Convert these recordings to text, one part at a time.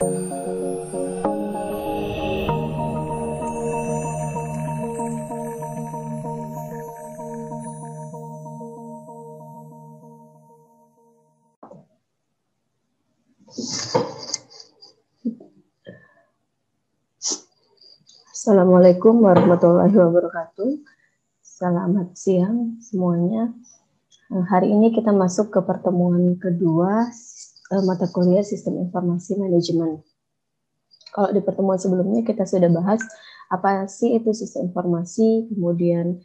Assalamualaikum warahmatullahi wabarakatuh. Selamat siang semuanya. Hari ini kita masuk ke pertemuan kedua mata kuliah Sistem Informasi Manajemen. Kalau di pertemuan sebelumnya kita sudah bahas apa sih itu sistem informasi, kemudian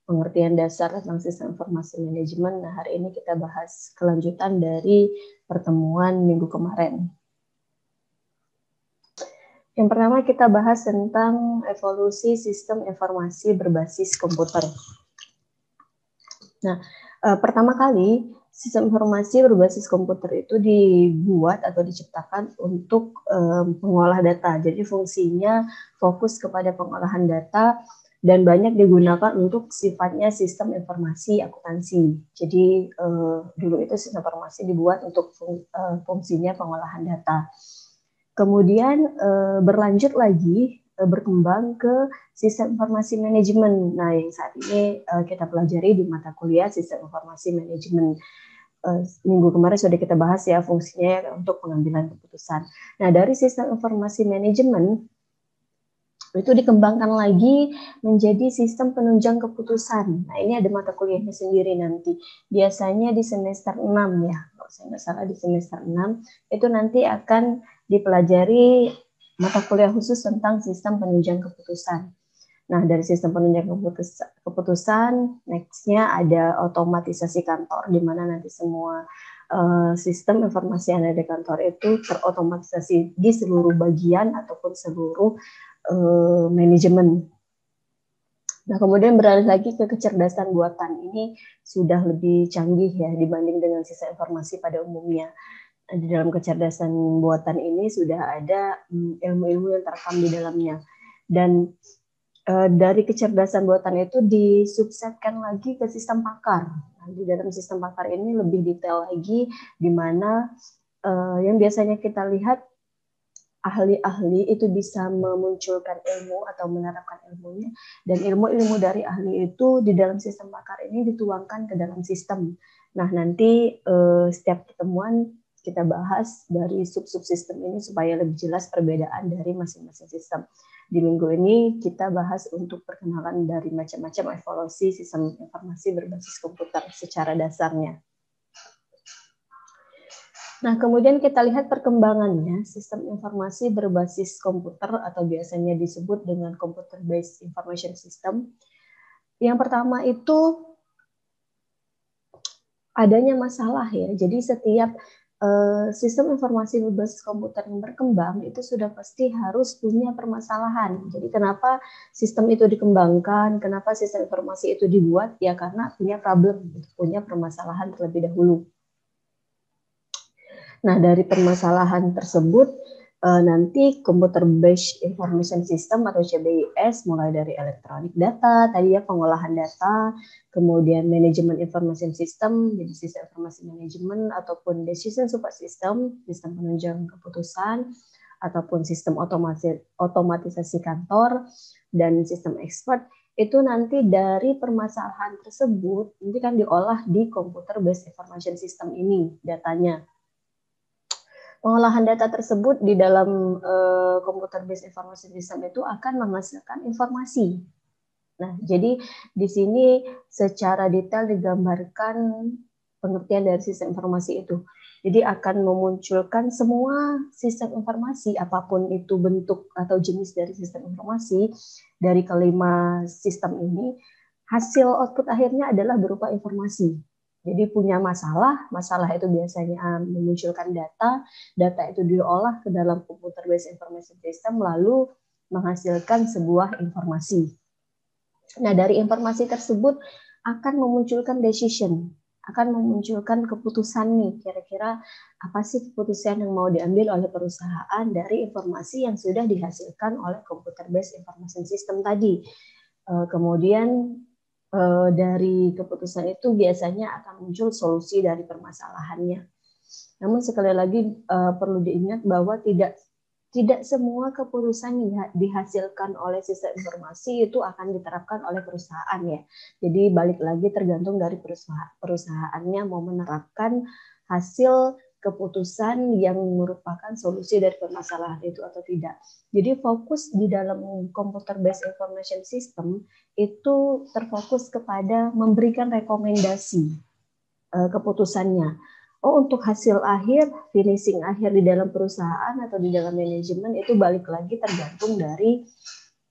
pengertian dasar tentang sistem informasi manajemen. Nah, hari ini kita bahas kelanjutan dari pertemuan minggu kemarin. Yang pertama kita bahas tentang evolusi sistem informasi berbasis komputer. Nah, pertama kali sistem informasi berbasis komputer itu dibuat atau diciptakan untuk mengolah data. Jadi fungsinya fokus kepada pengolahan data dan banyak digunakan untuk sifatnya sistem informasi akuntansi. Jadi dulu itu sistem informasi dibuat untuk fungsinya pengolahan data. Kemudian berlanjut lagi berkembang ke sistem informasi manajemen. Nah, yang saat ini kita pelajari di mata kuliah sistem informasi manajemen. Minggu kemarin sudah kita bahas ya fungsinya untuk pengambilan keputusan. Nah, dari sistem informasi manajemen itu dikembangkan lagi menjadi sistem penunjang keputusan. Nah, ini ada mata kuliahnya sendiri nanti. Biasanya di semester 6 ya, kalau saya nggak salah di semester 6 itu nanti akan dipelajari mata kuliah khusus tentang sistem penunjang keputusan. Nah, dari sistem penunjang keputusan, next-nya ada otomatisasi kantor, di mana nanti semua sistem informasi yang ada di kantor itu terotomatisasi di seluruh bagian ataupun seluruh manajemen. Nah, kemudian beralih lagi ke kecerdasan buatan. Ini sudah lebih canggih ya dibanding dengan sistem informasi pada umumnya. Di dalam kecerdasan buatan ini sudah ada ilmu-ilmu yang terekam di dalamnya. Dan dari kecerdasan buatan itu disubsetkan lagi ke sistem pakar. Nah, di dalam sistem pakar ini lebih detail lagi, di mana yang biasanya kita lihat ahli-ahli itu bisa memunculkan ilmu atau menerapkan ilmunya, dan ilmu-ilmu dari ahli itu di dalam sistem pakar ini dituangkan ke dalam sistem. Nah, nanti setiap pertemuan kita bahas dari sub-sub sistem ini supaya lebih jelas perbedaan dari masing-masing sistem. Di minggu ini kita bahas untuk perkenalan dari macam-macam evolusi sistem informasi berbasis komputer secara dasarnya. Nah, kemudian kita lihat perkembangannya sistem informasi berbasis komputer atau biasanya disebut dengan computer based information system. Yang pertama itu adanya masalah ya. Jadi setiap sistem informasi berbasis komputer yang berkembang itu sudah pasti harus punya permasalahan. Jadi kenapa sistem itu dikembangkan, kenapa sistem informasi itu dibuat? Ya karena punya problem, punya permasalahan terlebih dahulu. Nah, dari permasalahan tersebut, nanti Computer Based Information System atau CBIS, mulai dari elektronik data, tadi ya pengolahan data, kemudian manajemen information system, jadi sistem informasi manajemen, ataupun decision support system, sistem penunjang keputusan, ataupun sistem otomatisasi kantor, dan sistem expert, itu nanti dari permasalahan tersebut, nanti kan diolah di Computer Based Information System ini, datanya. Pengolahan data tersebut di dalam computer based information system itu akan menghasilkan informasi. Nah, jadi di sini secara detail digambarkan pengertian dari sistem informasi itu. Jadi akan memunculkan semua sistem informasi, apapun itu bentuk atau jenis dari sistem informasi, dari kelima sistem ini, hasil output akhirnya adalah berupa informasi. Jadi punya masalah itu biasanya memunculkan data itu diolah ke dalam computer based information system, lalu menghasilkan sebuah informasi. Nah, dari informasi tersebut akan memunculkan decision, akan memunculkan keputusan nih, kira-kira apa sih keputusan yang mau diambil oleh perusahaan dari informasi yang sudah dihasilkan oleh computer based information system tadi. Kemudian dari keputusan itu biasanya akan muncul solusi dari permasalahannya. Namun sekali lagi perlu diingat bahwa tidak semua keputusan yang dihasilkan oleh sistem informasi itu akan diterapkan oleh perusahaan ya. Jadi balik lagi tergantung dari perusahaannya mau menerapkan hasil keputusan yang merupakan solusi dari permasalahan itu atau tidak. Jadi fokus di dalam computer based information system itu terfokus kepada memberikan rekomendasi keputusannya. Oh, untuk hasil akhir, finishing akhir di dalam perusahaan atau di dalam manajemen itu balik lagi tergantung dari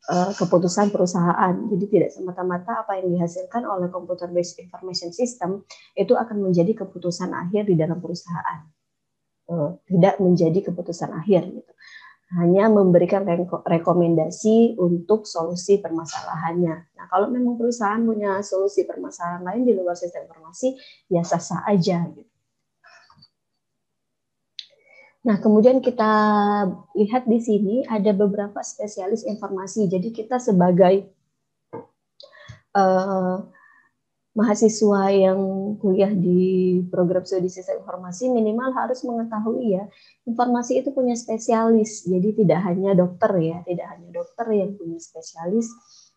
keputusan perusahaan. Jadi tidak semata-mata apa yang dihasilkan oleh computer based information system itu akan menjadi keputusan akhir di dalam perusahaan. Tidak menjadi keputusan akhir gitu. Hanya memberikan rekomendasi untuk solusi permasalahannya. Nah, kalau memang perusahaan punya solusi permasalahan lain di luar sistem informasi, ya sah-sah aja gitu. Nah, kemudian kita lihat di sini ada beberapa spesialis informasi. Jadi kita sebagai mahasiswa yang kuliah di program studi sistem informasi minimal harus mengetahui ya, informasi itu punya spesialis. Jadi tidak hanya dokter ya, tidak hanya dokter yang punya spesialis,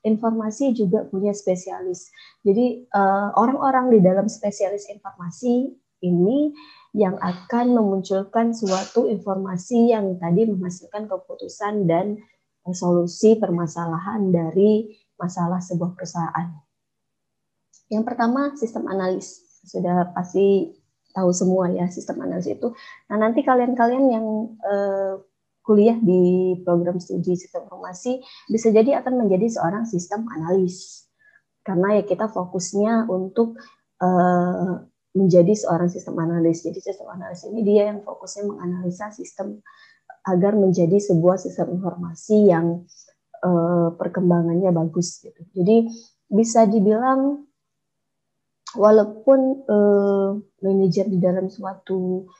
informasi juga punya spesialis. Jadi orang-orang di dalam spesialis informasi ini yang akan memunculkan suatu informasi yang tadi menghasilkan keputusan dan solusi permasalahan dari masalah sebuah perusahaan. Yang pertama, sistem analis. Sudah pasti tahu semua ya sistem analis itu. Nah, nanti kalian-kalian yang kuliah di program studi sistem informasi bisa jadi akan menjadi seorang sistem analis. Karena ya kita fokusnya untuk menjadi seorang sistem analis. Jadi sistem analis ini dia yang fokusnya menganalisa sistem agar menjadi sebuah sistem informasi yang perkembangannya bagus gitu. Jadi bisa dibilang walaupun manajer di dalam suatu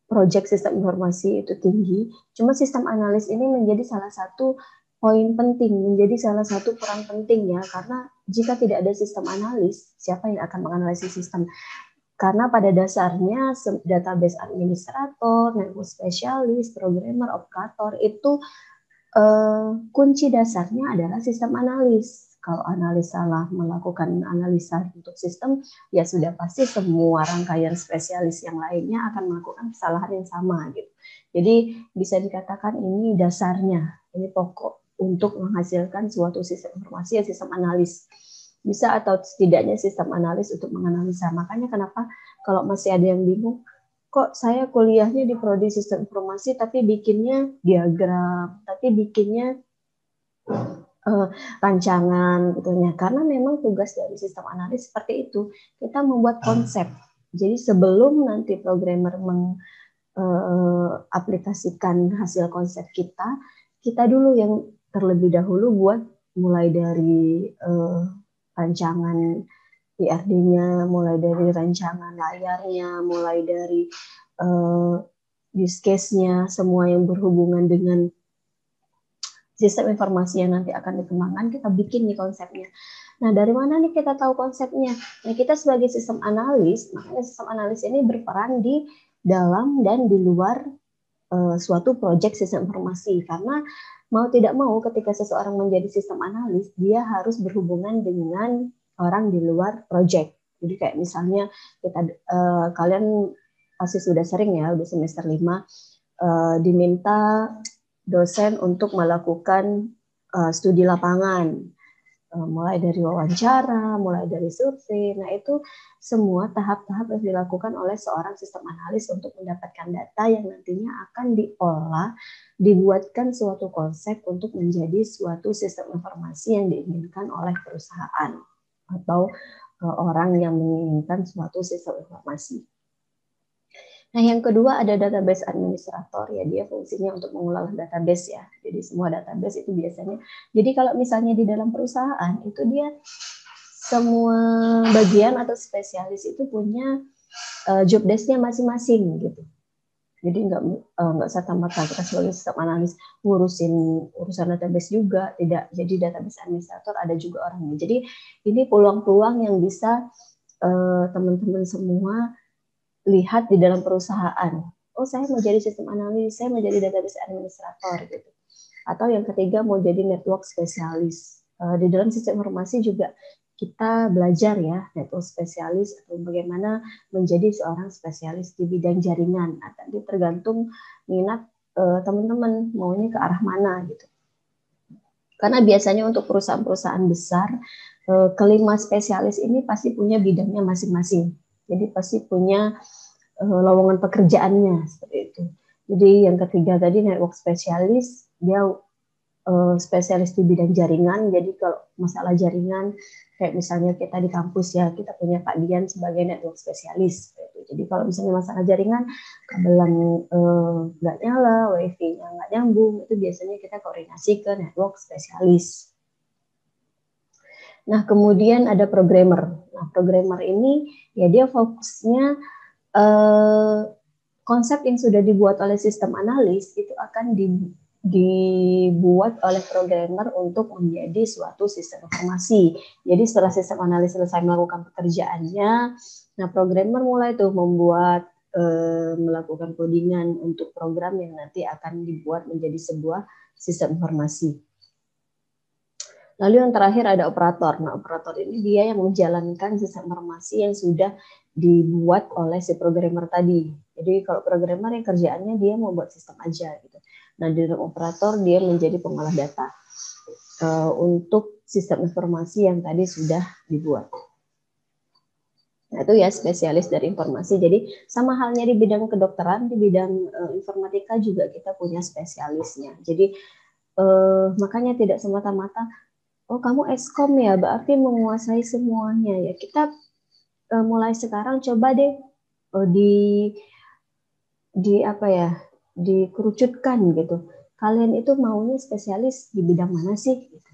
proyek sistem informasi itu tinggi, cuma sistem analis ini menjadi salah satu poin penting, menjadi salah satu peran penting ya, karena jika tidak ada sistem analis, siapa yang akan menganalisis sistem? Karena pada dasarnya database administrator, network specialist, programmer, operator itu kunci dasarnya adalah sistem analis. Kalau analis salah melakukan analisa untuk sistem, ya sudah pasti semua rangkaian spesialis yang lainnya akan melakukan kesalahan yang sama gitu. Jadi bisa dikatakan ini dasarnya, ini pokok untuk menghasilkan suatu sistem informasi ya sistem analis. Bisa atau setidaknya sistem analis untuk menganalisa. Makanya kenapa kalau masih ada yang bingung, kok saya kuliahnya di prodi sistem informasi tapi bikinnya diagram, tapi bikinnya rancangan gitu ya. Karena memang tugas dari sistem analis seperti itu. Kita membuat konsep. Jadi sebelum nanti programmer mengaplikasikan hasil konsep kita dulu yang terlebih dahulu buat mulai dari rancangan IRD-nya, mulai dari rancangan layarnya, mulai dari use case-nya, semua yang berhubungan dengan sistem informasi yang nanti akan dikembangkan, kita bikin nih konsepnya. Nah, dari mana nih kita tahu konsepnya? Nah, kita sebagai sistem analis, makanya sistem analis ini berperan di dalam dan di luar suatu proyek sistem informasi. Karena mau tidak mau ketika seseorang menjadi sistem analis, dia harus berhubungan dengan orang di luar proyek. Jadi kayak misalnya kita kalian pasti sudah sering ya, udah semester 5 diminta dosen untuk melakukan studi lapangan, mulai dari wawancara, mulai dari survei. Nah, itu semua tahap-tahap yang dilakukan oleh seorang sistem analis untuk mendapatkan data yang nantinya akan diolah, dibuatkan suatu konsep untuk menjadi suatu sistem informasi yang diinginkan oleh perusahaan atau orang yang menginginkan suatu sistem informasi. Nah, yang kedua ada database administrator ya, dia fungsinya untuk mengelola database ya. Jadi semua database itu biasanya. Jadi kalau misalnya di dalam perusahaan itu dia semua bagian atau spesialis itu punya job desk-nya masing-masing gitu. Jadi nggak serta-merta kita sebagai sistem analis ngurusin urusan database juga, tidak. Jadi database administrator ada juga orangnya. Jadi ini peluang-peluang yang bisa teman-teman semua lihat di dalam perusahaan. Oh, saya mau jadi sistem analis, saya mau jadi database administrator gitu. Atau yang ketiga mau jadi network spesialis. Di dalam sistem informasi juga kita belajar ya network spesialis atau bagaimana menjadi seorang spesialis di bidang jaringan. Nah, nanti tergantung minat teman-teman maunya ke arah mana gitu. Karena biasanya untuk perusahaan-perusahaan besar, kelima spesialis ini pasti punya bidangnya masing-masing. Jadi pasti punya lowongan pekerjaannya seperti itu. Jadi yang ketiga tadi network spesialis, dia spesialis di bidang jaringan. Jadi kalau masalah jaringan, kayak misalnya kita di kampus ya, kita punya Pak Dian sebagai network spesialis. Jadi kalau misalnya masalah jaringan, kabelan nggak nyala, wifi-nya nggak nyambung, itu biasanya kita koordinasi ke network spesialis. Nah, kemudian ada programmer. Nah, programmer ini ya dia fokusnya konsep yang sudah dibuat oleh sistem analis itu akan dibuat oleh programmer untuk menjadi suatu sistem informasi. Jadi setelah sistem analis selesai melakukan pekerjaannya, nah programmer mulai tuh membuat melakukan codingan untuk program yang nanti akan dibuat menjadi sebuah sistem informasi. Lalu yang terakhir ada operator. Nah, operator ini dia yang menjalankan sistem informasi yang sudah dibuat oleh si programmer tadi. Jadi kalau programmer yang kerjaannya dia membuat sistem aja gitu. Nah, di dalam operator dia menjadi pengolah data untuk sistem informasi yang tadi sudah dibuat. Nah, itu ya spesialis dari informasi. Jadi sama halnya di bidang kedokteran, di bidang informatika juga kita punya spesialisnya. Jadi makanya tidak semata-mata oh kamu Eskom ya, berarti menguasai semuanya ya. Kita mulai sekarang coba deh di apa ya, dikerucutkan gitu. Kalian itu maunya spesialis di bidang mana sih? Gitu.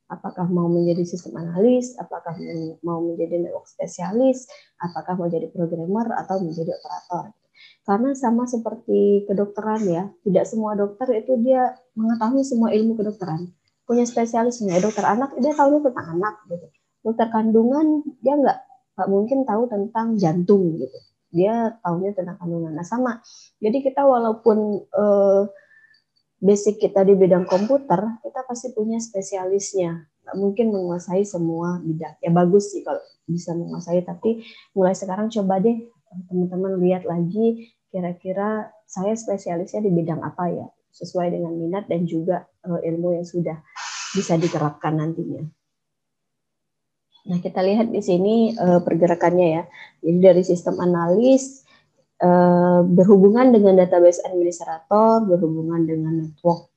Apakah mau menjadi sistem analis, apakah mau menjadi network spesialis, apakah mau jadi programmer atau menjadi operator. Karena sama seperti kedokteran ya, tidak semua dokter itu dia mengetahui semua ilmu kedokteran. Punya spesialisnya, dokter anak dia tahu tentang anak gitu. Dokter kandungan dia nggak mungkin tahu tentang jantung gitu. Dia tahunya tentang kandungan. Nah sama. Jadi kita walaupun basic kita di bidang komputer, kita pasti punya spesialisnya. Nggak mungkin menguasai semua bidang. Ya bagus sih kalau bisa menguasai, tapi mulai sekarang coba deh teman-teman lihat lagi kira-kira saya spesialisnya di bidang apa ya, sesuai dengan minat dan juga ilmu yang sudah bisa diterapkan nantinya. Nah, kita lihat di sini pergerakannya ya. Jadi dari sistem analis berhubungan dengan database administrator, berhubungan dengan network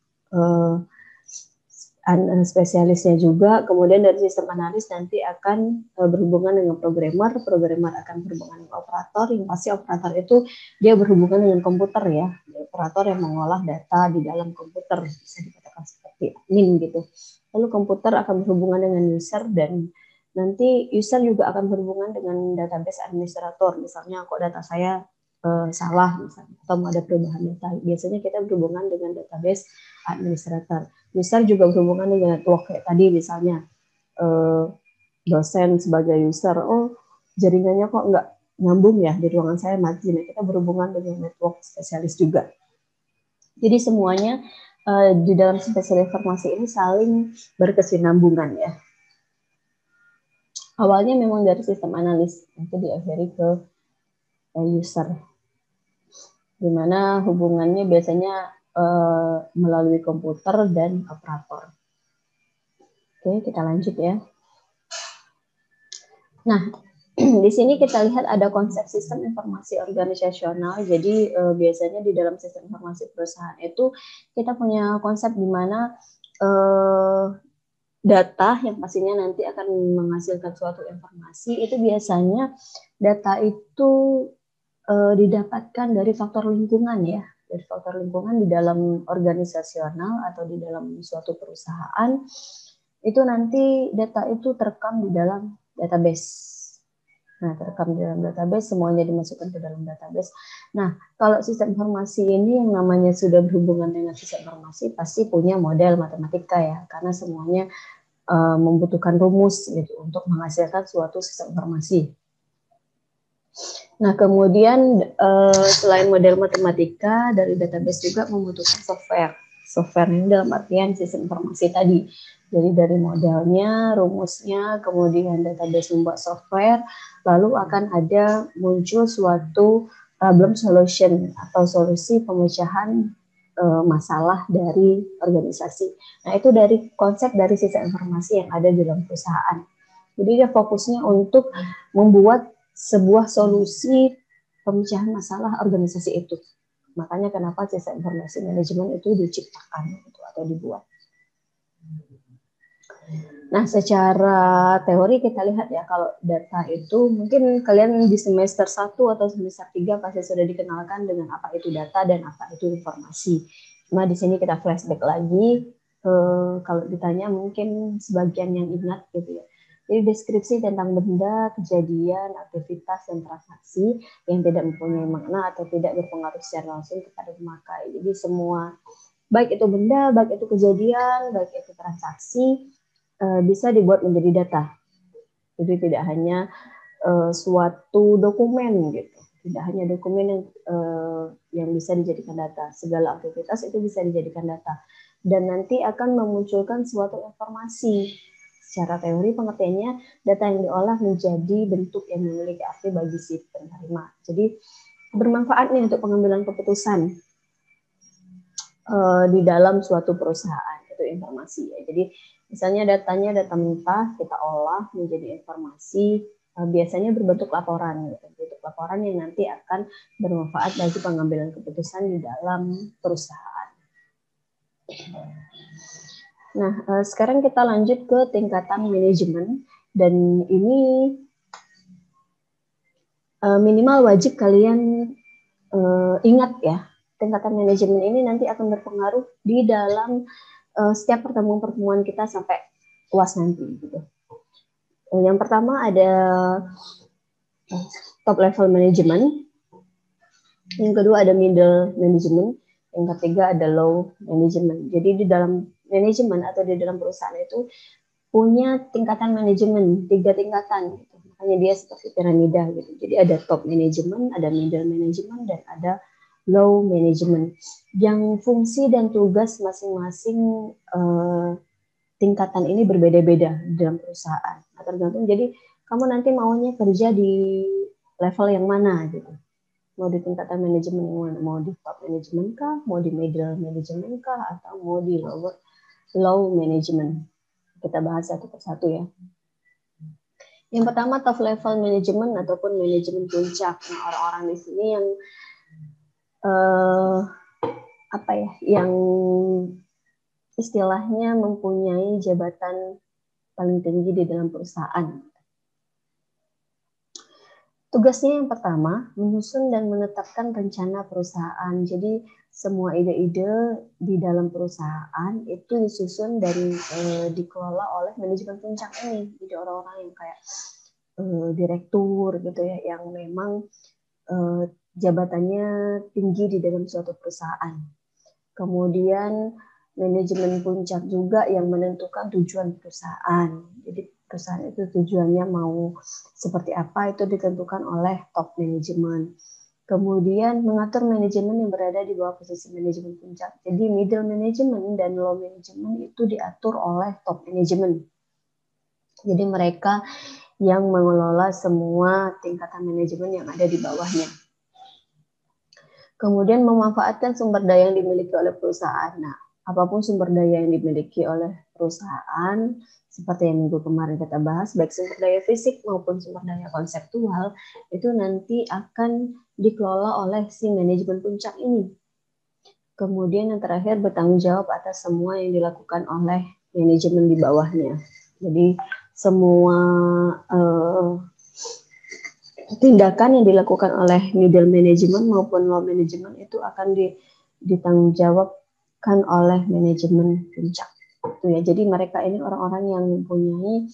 spesialisnya juga, kemudian dari sistem analis nanti akan berhubungan dengan programmer, programmer akan berhubungan dengan operator, yang pasti operator itu dia berhubungan dengan komputer ya, operator yang mengolah data di dalam komputer, bisa dikatakan seperti admin gitu. Lalu komputer akan berhubungan dengan user dan nanti user juga akan berhubungan dengan database administrator, misalnya kok data saya salah misalnya, atau mau ada perubahan data. Biasanya kita berhubungan dengan database administrator. User juga berhubungan dengan network kayak tadi misalnya dosen sebagai user, oh jaringannya kok nggak nyambung ya di ruangan saya mati. Nah, kita berhubungan dengan network spesialis juga. Jadi semuanya di dalam spesialis informasi ini saling berkesinambungan ya. Awalnya memang dari sistem analis, nanti diakhiri ke user. Dimana hubungannya biasanya melalui komputer dan operator. Oke, kita lanjut ya. Nah, di sini kita lihat ada konsep sistem informasi organisasional. Jadi biasanya di dalam sistem informasi perusahaan itu kita punya konsep di mana data yang pastinya nanti akan menghasilkan suatu informasi itu biasanya data itu didapatkan dari faktor lingkungan ya, dari faktor lingkungan di dalam organisasional atau di dalam suatu perusahaan itu nanti data itu terekam di dalam database. Nah, terekam di dalam database, semuanya dimasukkan ke dalam database. Nah, kalau sistem informasi ini yang namanya sudah berhubungan dengan sistem informasi pasti punya model matematika ya, karena semuanya membutuhkan rumus gitu untuk menghasilkan suatu sistem informasi. Nah, kemudian selain model matematika, dari database juga membutuhkan software. Software ini dalam artian sistem informasi tadi. Jadi dari modelnya, rumusnya, kemudian database membuat software, lalu akan ada muncul suatu problem solution atau solusi pemecahan masalah dari organisasi. Nah, itu dari konsep dari sistem informasi yang ada di dalam perusahaan. Jadi dia fokusnya untuk membuat sebuah solusi pemecahan masalah organisasi itu. Makanya kenapa sistem informasi manajemen itu diciptakan atau dibuat. Nah, secara teori kita lihat ya, kalau data itu mungkin kalian di semester 1 atau semester 3 pasti sudah dikenalkan dengan apa itu data dan apa itu informasi. Cuma di sini kita flashback lagi, kalau ditanya mungkin sebagian yang ingat gitu ya. Jadi deskripsi tentang benda, kejadian, aktivitas, dan transaksi yang tidak mempunyai makna atau tidak berpengaruh secara langsung kepada pemakai. Jadi semua, baik itu benda, baik itu kejadian, baik itu transaksi, bisa dibuat menjadi data. Jadi tidak hanya suatu dokumen gitu, tidak hanya dokumen yang bisa dijadikan data. Segala aktivitas itu bisa dijadikan data dan nanti akan memunculkan suatu informasi. Secara teori pengertiannya, data yang diolah menjadi bentuk yang memiliki arti bagi si penerima. Jadi bermanfaat nih untuk pengambilan keputusan di dalam suatu perusahaan, itu informasi ya. Jadi misalnya datanya data mentah kita olah menjadi informasi, biasanya berbentuk laporan gitu. Bentuk laporan yang nanti akan bermanfaat bagi pengambilan keputusan di dalam perusahaan. Nah, sekarang kita lanjut ke tingkatan manajemen, dan ini minimal wajib kalian ingat ya, tingkatan manajemen ini nanti akan berpengaruh di dalam setiap pertemuan-pertemuan kita sampai UAS nanti gitu. Yang pertama ada top level management, yang kedua ada middle management, yang ketiga ada low management. Jadi di dalam manajemen atau di dalam perusahaan itu punya tingkatan manajemen, 3 tingkatan gitu. Makanya dia seperti piramida gitu. Jadi ada top management, ada middle management, dan ada low management. Yang fungsi dan tugas masing-masing tingkatan ini berbeda-beda dalam perusahaan. Tergantung, jadi kamu nanti maunya kerja di level yang mana gitu. Mau di tingkatan manajemen yang mana? Mau di top management kah? Mau di middle management kah? Atau mau di low management? Kita bahas satu persatu ya. Yang pertama top level management ataupun manajemen puncak. Nah, orang-orang di sini yang yang istilahnya mempunyai jabatan paling tinggi di dalam perusahaan. Tugasnya yang pertama, menyusun dan menetapkan rencana perusahaan. Jadi semua ide-ide di dalam perusahaan itu disusun dari dikelola oleh manajemen puncak ini. Jadi orang-orang yang kayak direktur gitu ya, yang memang jabatannya tinggi di dalam suatu perusahaan. Kemudian manajemen puncak juga yang menentukan tujuan perusahaan. Jadi perusahaan itu tujuannya mau seperti apa itu ditentukan oleh top manajemen. Kemudian mengatur manajemen yang berada di bawah posisi manajemen puncak. Jadi middle management dan low management itu diatur oleh top management. Jadi mereka yang mengelola semua tingkatan manajemen yang ada di bawahnya. Kemudian memanfaatkan sumber daya yang dimiliki oleh perusahaan. Nah, apapun sumber daya yang dimiliki oleh perusahaan, seperti yang minggu kemarin kita bahas, baik sumber daya fisik maupun sumber daya konseptual, itu nanti akan dikelola oleh si manajemen puncak ini. Kemudian yang terakhir bertanggung jawab atas semua yang dilakukan oleh manajemen di bawahnya. Jadi semua tindakan yang dilakukan oleh middle management maupun low management itu akan ditanggungjawabkan oleh manajemen puncak. Ya, jadi mereka ini orang-orang yang mempunyai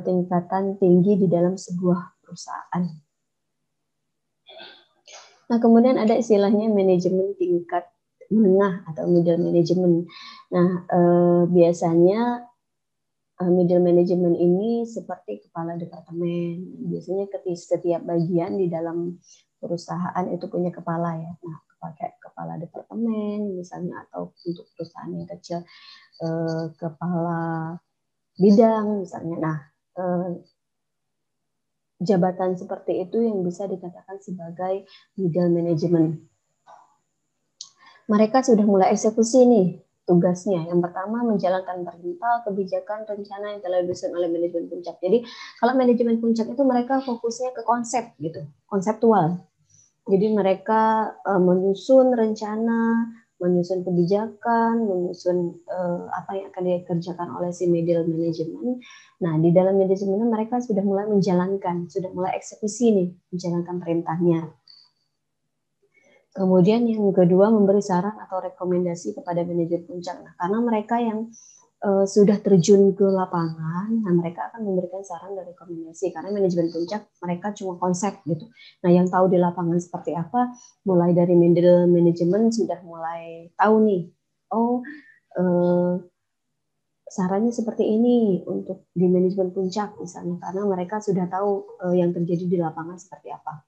tingkatan tinggi di dalam sebuah perusahaan. Nah, kemudian ada istilahnya manajemen tingkat menengah atau middle management. Nah, biasanya Middle management ini seperti kepala departemen. Biasanya setiap bagian di dalam perusahaan itu punya kepala ya. Nah, pakai kepala departemen misalnya, atau untuk perusahaan yang kecil kepala bidang misalnya. Nah, jabatan seperti itu yang bisa dikatakan sebagai middle management. Mereka sudah mulai eksekusi nih tugasnya. Yang pertama, menjalankan perintah, kebijakan, rencana yang telah disusun oleh manajemen puncak. Jadi kalau manajemen puncak itu mereka fokusnya ke konsep gitu, konseptual. Jadi mereka menyusun rencana, menyusun kebijakan, menyusun apa yang akan dikerjakan oleh si middle management. Nah, di dalam manajemen mereka sudah mulai menjalankan, sudah mulai eksekusi nih, menjalankan perintahnya. Kemudian yang kedua, memberi saran atau rekomendasi kepada manajer puncak. Nah, karena mereka yang sudah terjun ke lapangan, nah mereka akan memberikan saran dan rekomendasi. Karena manajemen puncak mereka cuma konsep gitu. Nah, yang tahu di lapangan seperti apa, mulai dari middle management sudah mulai tahu nih. Oh, sarannya seperti ini untuk di manajemen puncak misalnya, karena mereka sudah tahu yang terjadi di lapangan seperti apa.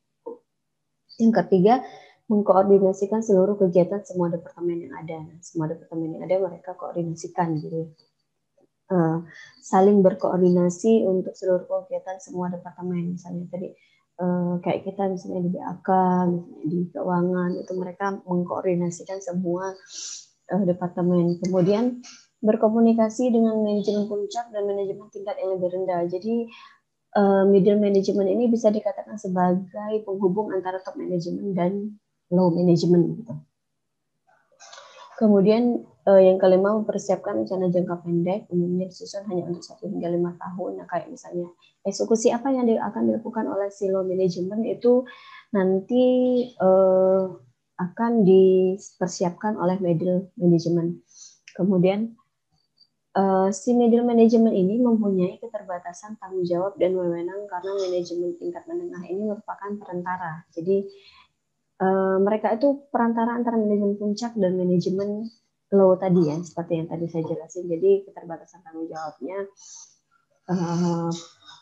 Yang ketiga, mengkoordinasikan seluruh kegiatan semua departemen yang ada. Nah, semua departemen yang ada mereka koordinasikan gitu. Saling berkoordinasi untuk seluruh kegiatan semua departemen. Misalnya tadi kayak kita misalnya di BAK, misalnya di keuangan, itu mereka mengkoordinasikan semua departemen. Kemudian berkomunikasi dengan manajemen puncak dan manajemen tingkat yang lebih rendah. Jadi middle management ini bisa dikatakan sebagai penghubung antara top management dan low management gitu. Kemudian yang kelima, mempersiapkan rencana jangka pendek, umumnya disusun hanya untuk 1 hingga 5 tahun. Nah, kayak misalnya eksekusi apa yang akan dilakukan oleh si low management itu nanti akan dipersiapkan oleh middle management. Kemudian si middle management ini mempunyai keterbatasan tanggung jawab dan wewenang karena manajemen tingkat menengah ini merupakan perantara. Jadi mereka itu perantara antara manajemen puncak dan manajemen low tadi ya, seperti yang tadi saya jelasin. Jadi keterbatasan tanggung jawabnya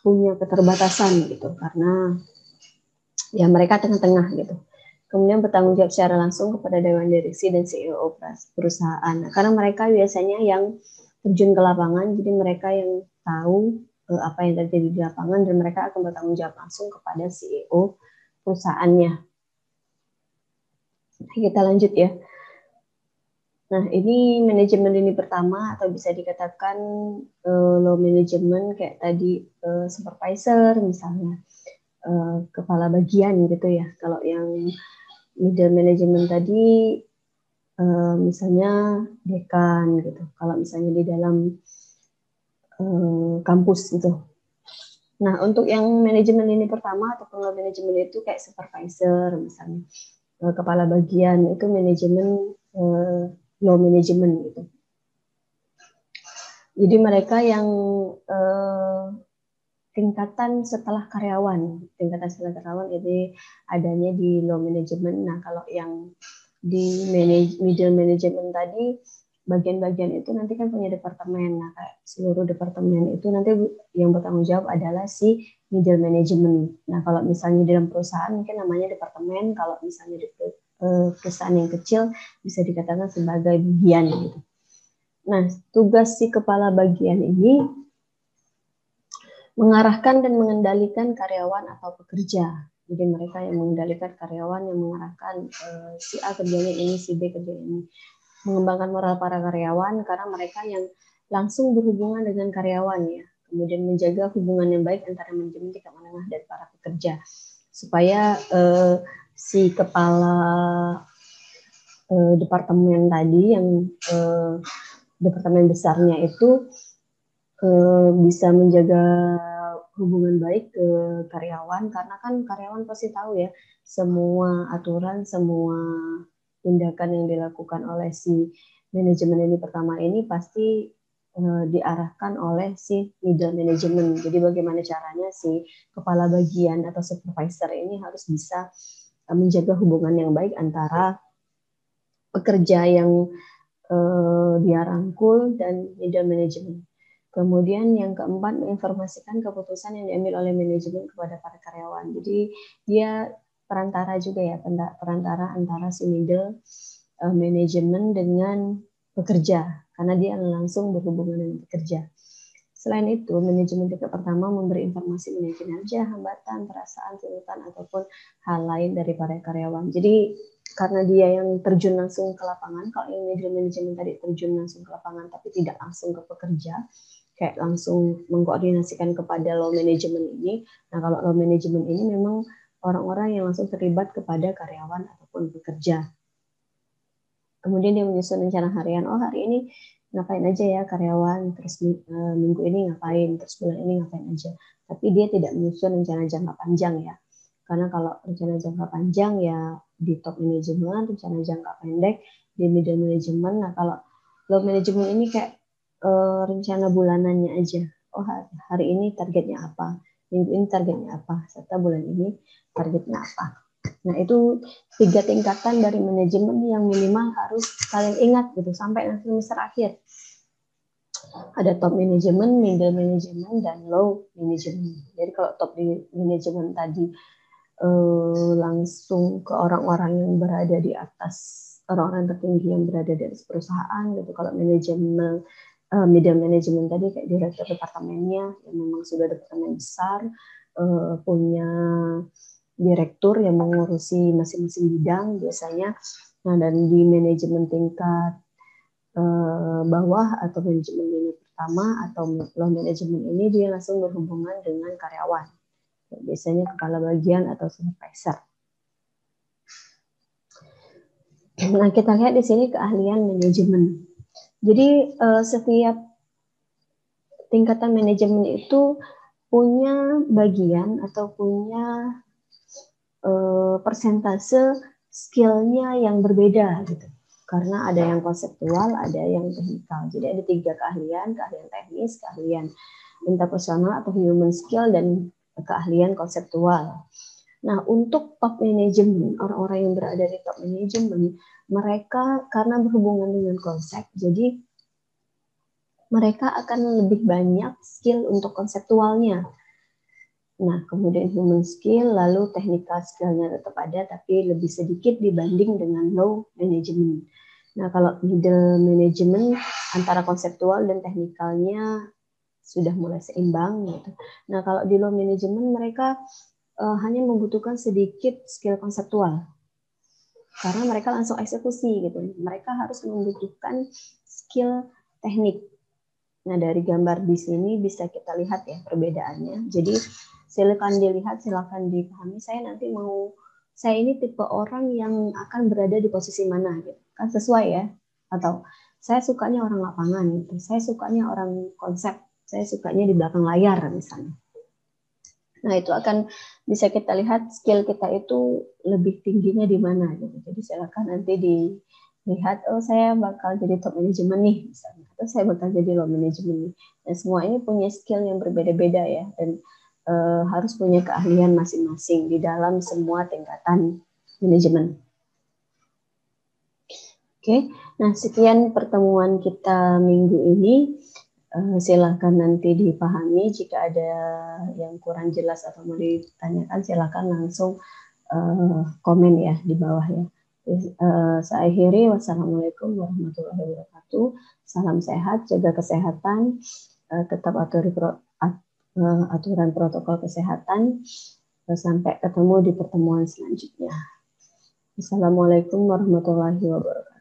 punya keterbatasan gitu, karena ya mereka tengah-tengah gitu. Kemudian bertanggung jawab secara langsung kepada Dewan Direksi dan CEO perusahaan. Nah, karena mereka biasanya yang terjun ke lapangan, jadi mereka yang tahu apa yang terjadi di lapangan, dan mereka akan bertanggung jawab langsung kepada CEO perusahaannya. Kita lanjut ya. Nah, ini manajemen lini pertama atau bisa dikatakan low management kayak tadi supervisor misalnya, kepala bagian gitu ya. Kalau yang middle management tadi misalnya dekan gitu. Kalau misalnya di dalam kampus gitu. Nah, untuk yang manajemen lini pertama atau low manajemen itu kayak supervisor misalnya, kepala bagian itu manajemen low management gitu. Jadi mereka yang tingkatan setelah karyawan jadi adanya di low management. Nah, kalau yang di middle management tadi, bagian-bagian itu nanti kan punya departemen. Nah, kayak seluruh departemen itu nanti yang bertanggung jawab adalah si middle management. Nah, kalau misalnya di dalam perusahaan mungkin namanya departemen, kalau misalnya di perusahaan yang kecil bisa dikatakan sebagai bagian gitu. Nah, tugas si kepala bagian ini mengarahkan dan mengendalikan karyawan atau pekerja. Jadi mereka yang mengendalikan karyawan, yang mengarahkan si A kerjanya ini, si B kerjanya ini. Mengembangkan moral para karyawan karena mereka yang langsung berhubungan dengan karyawan ya. Kemudian menjaga hubungan yang baik antara manajemen tingkat menengah dan para pekerja. Supaya si kepala departemen tadi yang departemen besarnya itu bisa menjaga hubungan baik ke karyawan, karena kan karyawan pasti tahu ya semua aturan, semua tindakan yang dilakukan oleh si manajemen ini pertama ini pasti diarahkan oleh si middle management. Jadi bagaimana caranya si kepala bagian atau supervisor ini harus bisa menjaga hubungan yang baik antara pekerja yang dia rangkul dan middle management. Kemudian yang keempat, menginformasikan keputusan yang diambil oleh manajemen kepada para karyawan. Jadi dia perantara juga ya, perantara antara si middle manajemen dengan pekerja, karena dia langsung berhubungan dengan pekerja. Selain itu, manajemen tingkat pertama memberi informasi mengenai kinerja, hambatan, perasaan, tuntutan, ataupun hal lain dari para karyawan. Jadi karena dia yang terjun langsung ke lapangan, kalau yang middle manajemen tadi terjun langsung ke lapangan tapi tidak langsung ke pekerja, kayak langsung mengkoordinasikan kepada low management ini. Nah, kalau low management ini memang orang-orang yang langsung terlibat kepada karyawan ataupun pekerja. Kemudian dia menyusun rencana harian. Oh, hari ini ngapain aja ya karyawan, terus minggu ini ngapain, terus bulan ini ngapain aja. Tapi dia tidak menyusun rencana jangka panjang ya. Karena kalau rencana jangka panjang ya di top manajemen, rencana jangka pendek di middle management. Nah, kalau low management ini kayak rencana bulanannya aja. Oh, hari ini targetnya apa, minggu ini targetnya apa, serta bulan ini targetnya apa. Nah, itu 3 tingkatan dari manajemen yang minimal harus kalian ingat gitu sampai nanti semester akhir. Ada top manajemen, middle manajemen, dan low manajemen. Jadi kalau top manajemen tadi langsung ke orang-orang yang berada di atas, orang-orang tertinggi yang berada di atas perusahaan gitu. Kalau manajemen middle management tadi kayak direktur departemennya yang memang sudah departemen besar, punya direktur yang mengurusi masing-masing bidang biasanya. Nah, dan di manajemen tingkat bawah atau manajemen unit pertama atau low manajemen ini dia langsung berhubungan dengan karyawan. Biasanya kepala bagian atau supervisor. Nah, kita lihat di sini keahlian manajemen. Jadi setiap tingkatan manajemen itu punya bagian atau punya persentase skillnya yang berbeda gitu. Karena ada yang konseptual, ada yang teknikal. Jadi ada 3 keahlian, keahlian teknis, keahlian interpersonal atau human skill, dan keahlian konseptual. Nah, untuk top management, orang-orang yang berada di top management, mereka karena berhubungan dengan konsep, jadi mereka akan lebih banyak skill untuk konseptualnya. Nah, kemudian human skill, lalu technical skill-nya tetap ada, tapi lebih sedikit dibanding dengan low management. Nah, kalau middle management, antara konseptual dan teknikalnya sudah mulai seimbang gitu. Nah, kalau di low management mereka hanya membutuhkan sedikit skill konseptual. Karena mereka langsung eksekusi gitu. Mereka harus membutuhkan skill teknik. Nah, dari gambar di sini bisa kita lihat ya perbedaannya. Jadi silakan dilihat, silakan dipahami. Saya ini tipe orang yang akan berada di posisi mana gitu. Kan sesuai ya. Atau saya sukanya orang lapangan gitu. Saya sukanya orang konsep. Saya sukanya di belakang layar misalnya. Nah, itu akan bisa kita lihat skill kita itu lebih tingginya di mana gitu. Jadi silakan nanti dilihat, oh saya bakal jadi top management nih misalnya, atau saya bakal jadi low management nih. Dan semua ini punya skill yang berbeda-beda ya, dan harus punya keahlian masing-masing di dalam semua tingkatan manajemen. Oke, nah sekian pertemuan kita minggu ini. Silakan nanti dipahami, jika ada yang kurang jelas atau mau ditanyakan silakan langsung komen ya di bawah ya. Saya akhiri, wassalamualaikum warahmatullahi wabarakatuh. Salam sehat, jaga kesehatan, tetap aturan protokol kesehatan. Sampai ketemu di pertemuan selanjutnya. Assalamualaikum warahmatullahi wabarakatuh.